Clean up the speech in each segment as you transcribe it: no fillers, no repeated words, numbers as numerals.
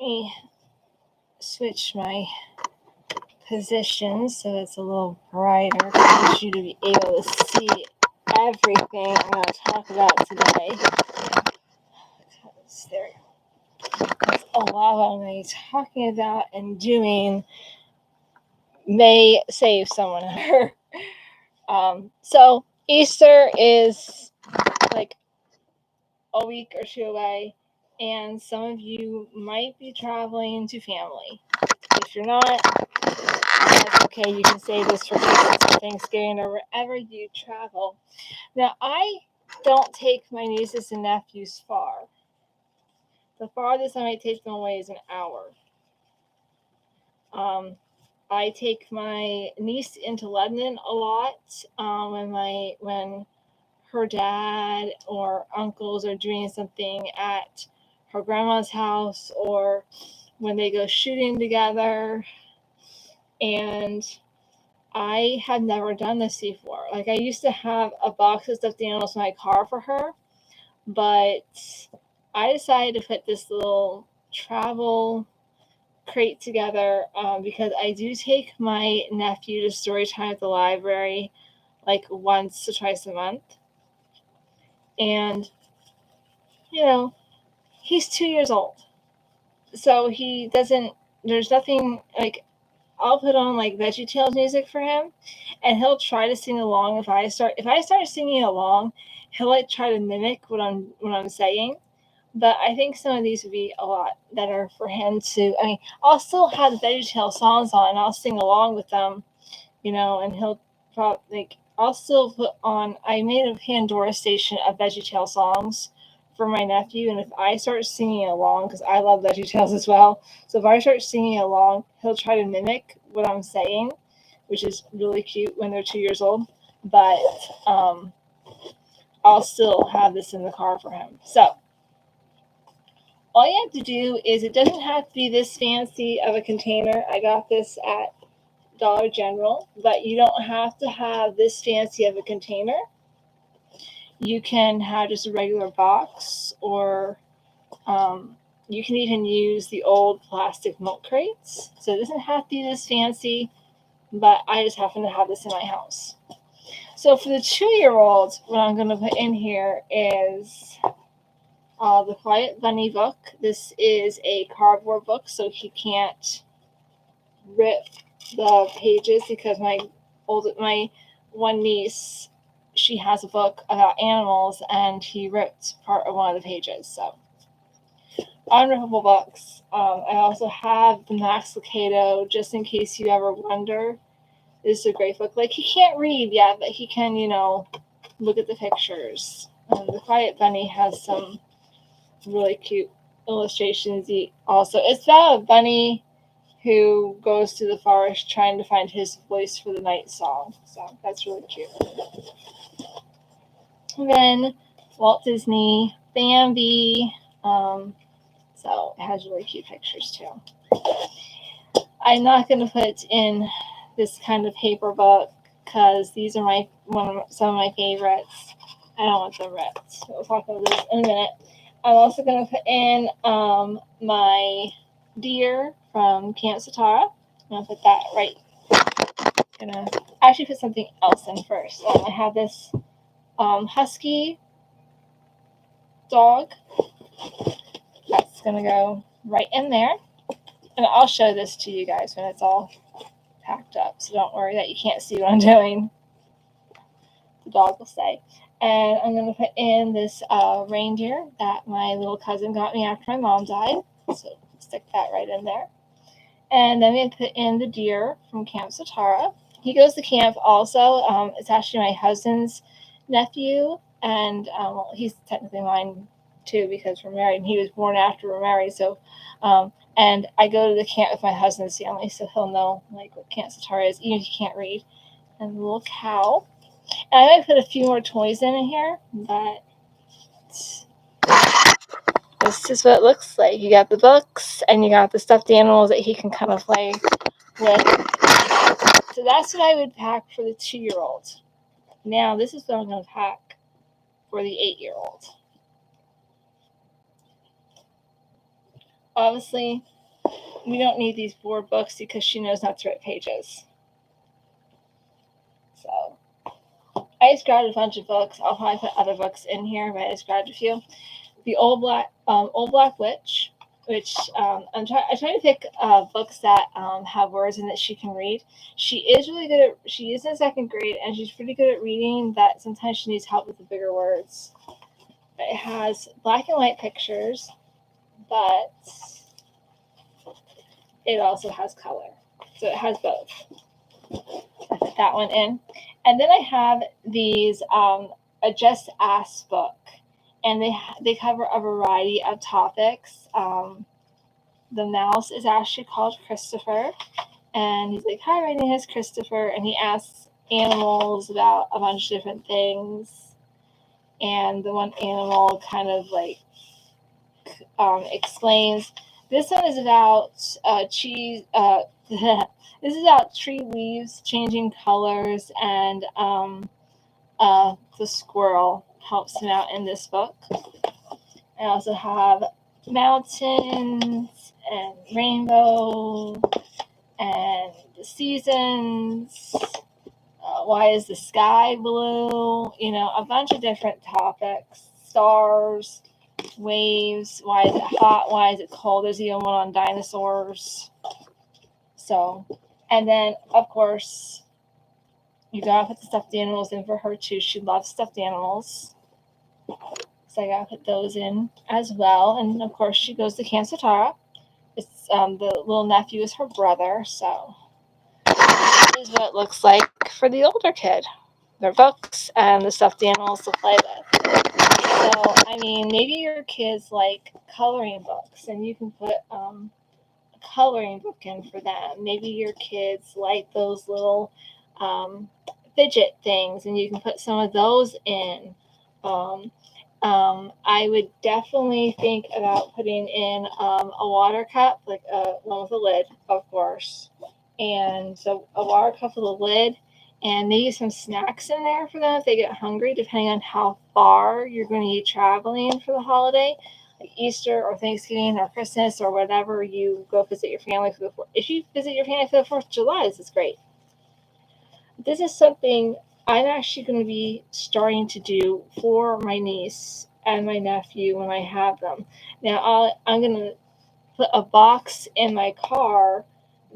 me switch my position so it's a little brighter. I want you to be able to see everything I'm going to talk about today. Because there's a lot of what I'm going to be talking about and doing may save someone. So Easter is like a week or two away, and some of you might be traveling to family. If you're not, that's okay. You can save this for Christmas or Thanksgiving or wherever you travel. Now, I don't take my nieces and nephews far. The farthest I might take them away is an hour. I take my niece into Lebanon a lot when her dad or uncles are doing something at her grandma's house, or when they go shooting together. And I have never done this before. Like, I used to have a box of stuffed animals in my car for her, but I decided to put this little travel crate together because I do take my nephew to story time at the library like once or twice a month. And, he's 2 years old. So there's nothing like, I'll put on like VeggieTales music for him, and he'll try to sing along. If I start singing along, he'll like try to mimic what I'm saying. But I think some of these would be a lot better for him to. I mean, I'll still have the VeggieTales songs on, and I'll sing along with them, and he'll probably I'll still put on. I made a Pandora station of VeggieTales songs for my nephew, and if I start singing along, because I love VeggieTales as well, so if I start singing along, he'll try to mimic what I'm saying, which is really cute when they're 2 years old. But I'll still have this in the car for him. So all you have to do is, it doesn't have to be this fancy of a container. I got this at Dollar General, but you don't have to have this fancy of a container. You can have just a regular box, or you can even use the old plastic milk crates. So it doesn't have to be this fancy, but I just happen to have this in my house. So for the 2-year-old, what I'm going to put in here is the Quiet Bunny book. This is a cardboard book, so he can't rip the pages, because my one niece, she has a book about animals, and he ripped part of one of the pages. So unrippable books. I also have the Max Lucado, just in case you ever wonder. This is a great book. Like, he can't read yet, but he can, look at the pictures. The Quiet Bunny has some really cute illustrations. It's about a bunny who goes to the forest trying to find his voice for the night song. So that's really cute. And then Walt Disney, Bambi. So it has really cute pictures too. I'm not going to put in this kind of paper book because these are some of my favorites. I don't want them ripped. We'll talk about this in a minute. I'm also going to put in my deer from Camp Satara. I'm going to put that right. I'm going to actually put something else in first. I have this husky dog. That's going to go right in there. And I'll show this to you guys when it's all packed up. So don't worry that you can't see what I'm doing. The dog will stay. And I'm going to put in this reindeer that my little cousin got me after my mom died. So stick that right in there. And then we put in the deer from Camp Satara. He goes to camp also. It's actually my husband's nephew. And he's technically mine too, because we're married. And he was born after we're married. So, and I go to the camp with my husband's family, so he'll know like what Camp Satara is, even if he can't read. And the little cow. And I might put a few more toys in here, but this is what it looks like. You got the books, and you got the stuffed animals that he can kind of play with. So that's what I would pack for the 2-year-old. Now, this is what I'm going to pack for the 8-year-old. Obviously, we don't need these board books because she knows not to write pages. So I just grabbed a bunch of books. I'll probably put other books in here, but I just grabbed a few. The Old Black Witch, which I try to pick books that have words in that she can read. She is really good at. She is in second grade, and she's pretty good at reading. That sometimes she needs help with the bigger words. It has black and white pictures, but it also has color, so it has both. I put that one in, and then I have these a Just Ask book, and they cover a variety of topics. The mouse is actually called Christopher, and he's like, "Hi, my name is Christopher," and he asks animals about a bunch of different things, and the one animal kind of like explains. This one is about cheese. This is about tree leaves changing colors, and the squirrel helps him out in this book. I also have mountains and rainbow and the seasons. Why is the sky blue? You know, a bunch of different topics. Stars, waves. Why is it hot? Why is it cold? There's even one on dinosaurs. So, and then of course, you gotta put the stuffed animals in for her too. She loves stuffed animals. So I gotta put those in as well. And of course, she goes to Kansatara. It's the little nephew is her brother. So this is what it looks like for the older kid. Their books and the stuffed animals to play with. So I mean, maybe your kids like coloring books, and you can put a coloring book in for them. Maybe your kids like those little fidget things, and you can put some of those in. I would definitely think about putting in a water cup, like one with a lid, of course, and so a water cup with a lid, and maybe some snacks in there for them if they get hungry, depending on how far you're going to be traveling for the holiday, like Easter or Thanksgiving or Christmas or whatever you go visit your family for the 4th. If you visit your family for the 4th of July, this is great. This is something I'm actually going to be starting to do for my niece and my nephew when I have them. Now, I'm going to put a box in my car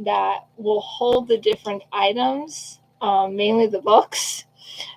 that will hold the different items, mainly the books,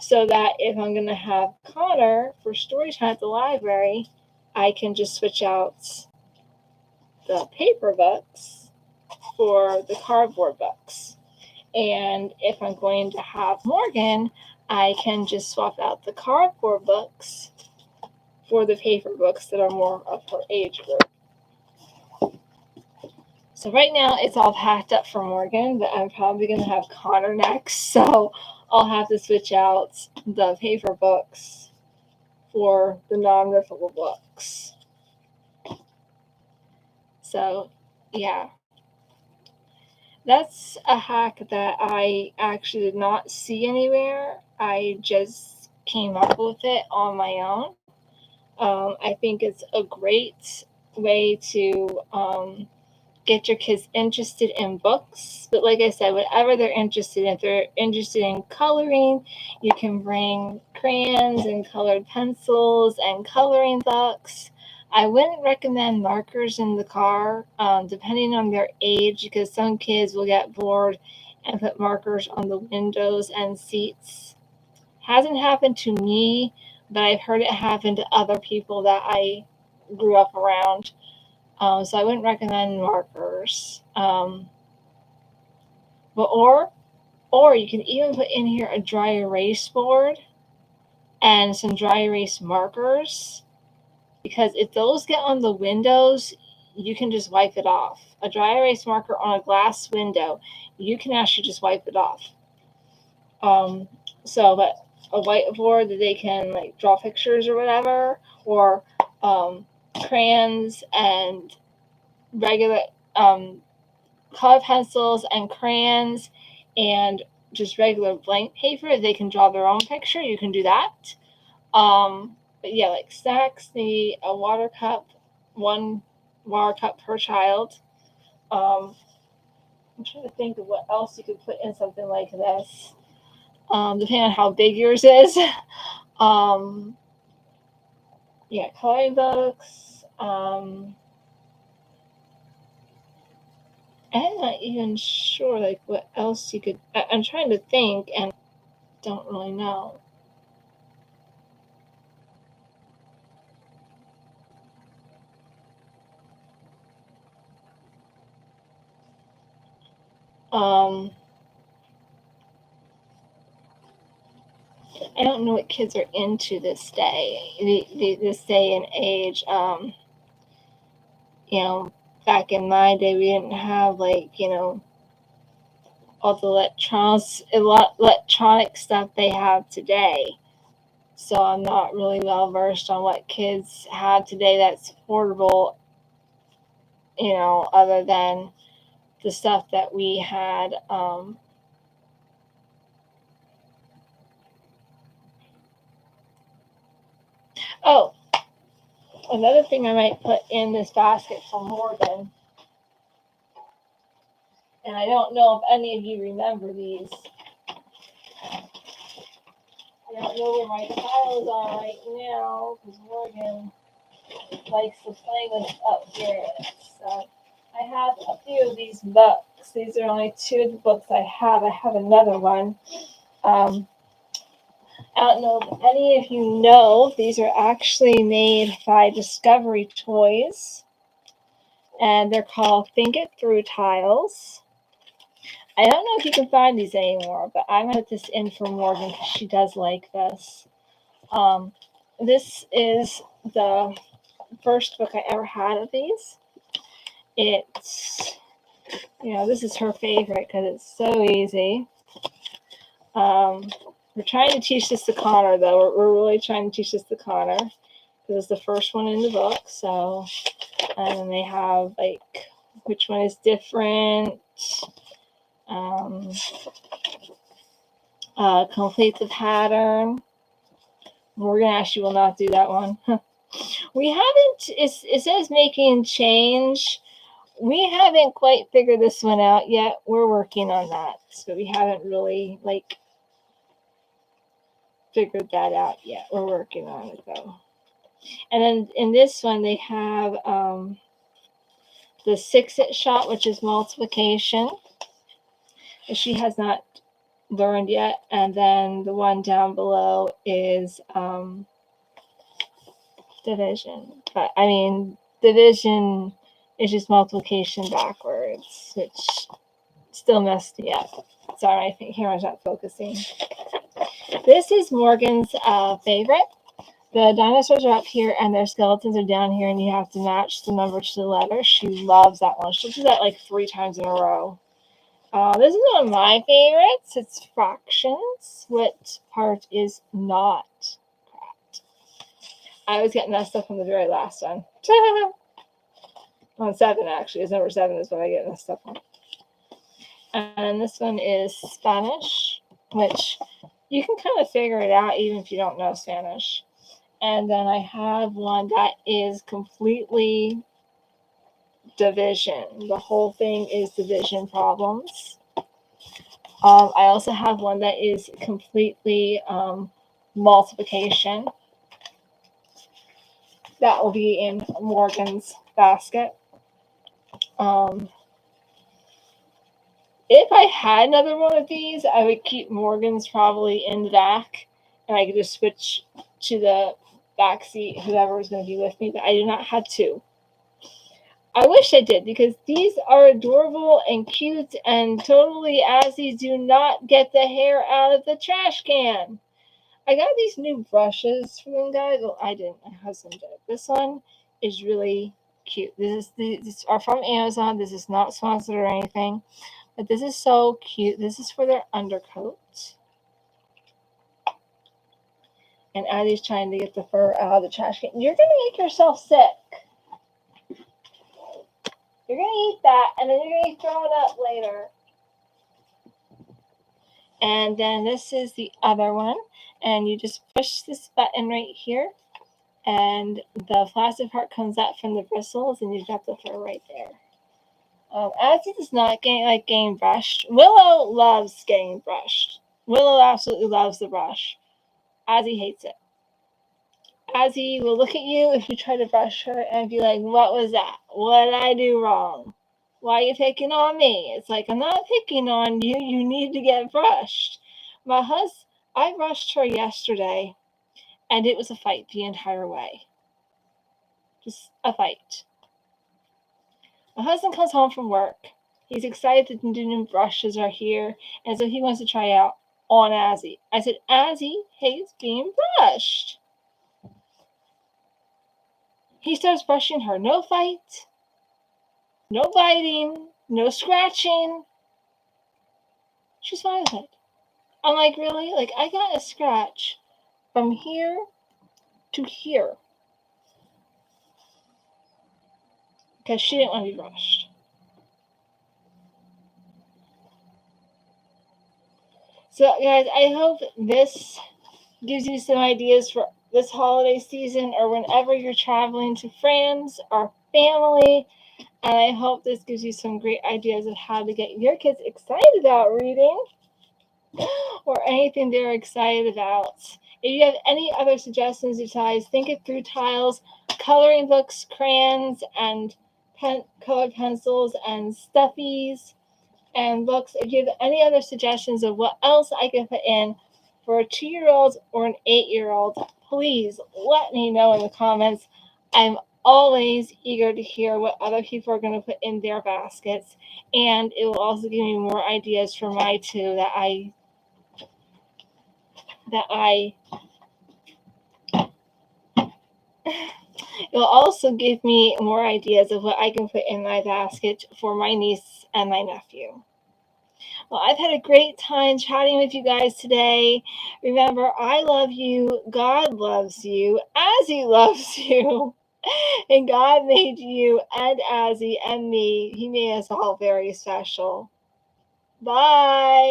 so that if I'm going to have Connor for story time at the library, I can just switch out the paper books for the cardboard books. And if I'm going to have Morgan, I can just swap out the cardboard books for the paper books that are more of her age group. So right now it's all packed up for Morgan, but I'm probably going to have Connor next. So I'll have to switch out the paper books for the non-rippable books. So yeah. That's a hack that I actually did not see anywhere. I just came up with it on my own. I think it's a great way to get your kids interested in books. But like I said, whatever they're interested in, if they're interested in coloring, you can bring crayons and colored pencils and coloring books. I wouldn't recommend markers in the car, depending on their age, because some kids will get bored and put markers on the windows and seats. Hasn't happened to me, but I've heard it happen to other people that I grew up around. So I wouldn't recommend markers. Or you can even put in here a dry erase board and some dry erase markers. Because if those get on the windows, you can just wipe it off. A dry erase marker on a glass window, you can actually just wipe it off. But a whiteboard that they can like draw pictures or whatever, or crayons and regular color pencils and crayons and just regular blank paper, they can draw their own picture. You can do that. But yeah, like snacks, need a water cup, one water cup per child. I'm trying to think of what else you could put in something like this, depending on how big yours is. Yeah, coloring books. I'm not even sure like what else you could. I'm trying to think and don't really know. Um, I don't know what kids are into this day, this day and age. You know, back in my day, we didn't have like all the electronic stuff they have today. So I'm not really well versed on what kids have today that's portable. Other than the stuff that we had. Oh, another thing I might put in this basket for Morgan, and I don't know if any of you remember these. I don't know where my tiles are right now because Morgan likes to play with up here. So I have a few of these books. These are only two of the books I have. I have another one. I don't know if any of you know, these are actually made by Discovery Toys, and they're called Think It Through tiles. I don't know if you can find these anymore, but I'm going to put this in for Morgan because she does like this. This is the first book I ever had of these. It's, this is her favorite because it's so easy. We're trying to teach this to Connor, though. We're really trying to teach this to Connor because it's the first one in the book. So, and then they have like which one is different. Complete the pattern. Morgan actually will not do that one. We haven't. It says making change. We haven't quite figured this one out yet. We're working on that, so we haven't really figured that out yet. We're working on it though. And then in this one, they have the 6-it shot, which is multiplication. She has not learned yet. And then the one down below is division. But I mean, division is just multiplication backwards, which still messed me up. Sorry, I think camera's not focusing. This is Morgan's favorite. The dinosaurs are up here and their skeletons are down here, and you have to match the number to the letter. She loves that one. She'll do that like 3 times in a row. This is one of my favorites. It's fractions. What part is not correct? I always get messed up on the very last one. On 7, actually. It's number 7 is what I get messed up on. And this one is Spanish, which you can kind of figure it out even if you don't know Spanish. And then I have one that is completely division. The whole thing is division problems. I also have one that is completely multiplication. That will be in Morgan's basket. If I had another one of these, I would keep Morgan's probably in the back, and I could just switch to the back seat, whoever is going to be with me, but I do not have 2. I wish I did, because these are adorable and cute and totally Azzy do not get the hair out of the trash can. I got these new brushes from them guys. Well, I didn't. My husband did. This one is really cute. These are from Amazon. This is not sponsored or anything, but this is so cute. This is for their undercoat. And Addie's trying to get the fur out of the trash can. You're going to make yourself sick. You're going to eat that, and then you're going to throw it up later. And then this is the other one. And you just push this button right here, and the plastic part comes out from the bristles, and you've got the fur right there. Azzy does not like getting brushed. Willow loves getting brushed. Willow absolutely loves the brush. Azzy hates it. Azzy will look at you if you try to brush her and be like, "What was that? What did I do wrong? Why are you picking on me?" It's like, "I'm not picking on you. You need to get brushed." I brushed her yesterday, and it was a fight the entire way. Just a fight. My husband comes home from work. He's excited that the new brushes are here, and so he wants to try out on Azzy. I said, "Azzy hates being brushed." He starts brushing her. No fight, no biting, no scratching. She's fine with it. I'm like, "Really?" Like, I got a scratch from here to here because she didn't want to be brushed. So, guys, I hope this gives you some ideas for this holiday season or whenever you're traveling to friends or family. And I hope this gives you some great ideas of how to get your kids excited about reading or anything they're excited about. If you have any other suggestions besides Think It Through tiles, coloring books, crayons, and colored pencils and stuffies and books, if you have any other suggestions of what else I can put in for a 2-year-old or an 8-year-old, please let me know in the comments. I'm always eager to hear what other people are going to put in their baskets, and it will also give me more ideas for my two that it will also give me more ideas of what I can put in my basket for my niece and my nephew. Well, I've had a great time chatting with you guys today. Remember, I love you, God loves you, Azzy loves you, and God made you and Azzy and me. He made us all very special. Bye.